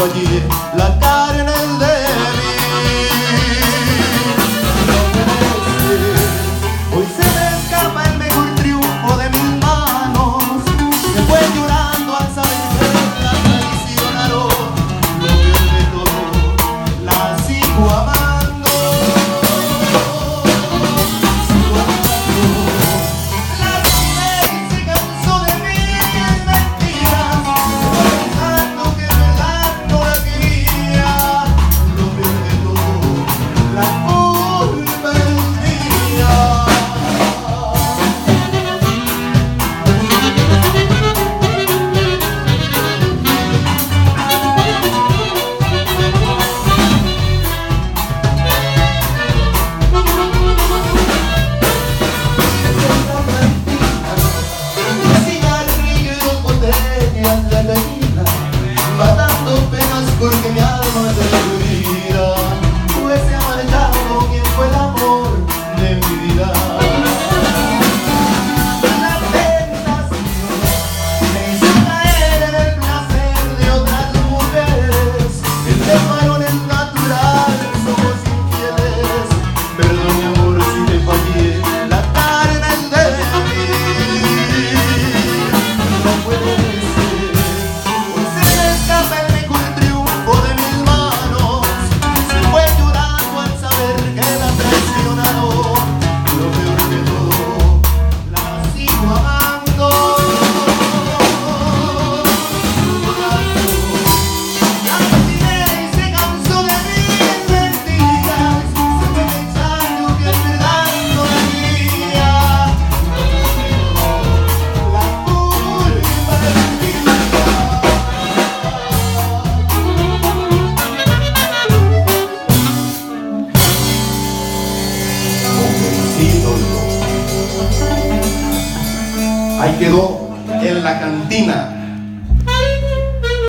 fallé la carne de mí. Hoy se me escapa el mejor triunfo de mis manos. Se fue llorando al saber que la traicionaron. Lo peor de todo, la sigo amando. Sigo amando. Lastimé y se cansó de mis mentiras, pensando que en verdad no la quería. Lo peor de todo, la culpa es mía. Cigarrillo y 2 botellas de tequila, matando penas porque mi alma se olvida. Pues se ha marchado quien fue el amor de mi vida. La tentación me hizo caer en el placer de otras mujeres. Entre varones naturales somos infieles. Perdón mi amor si te fallé la carne de mí. No puede ser. Hoy se me escapa el mejor triunfo de mis manos. Se fue llorando al saber que la traicionaron. Lo peor de todo, la sigo amando. Lastimé y se cansó de mis mentiras. Se fue pensando que en verdad no la quería. La culpa es mía. Ahí quedó en la cantina.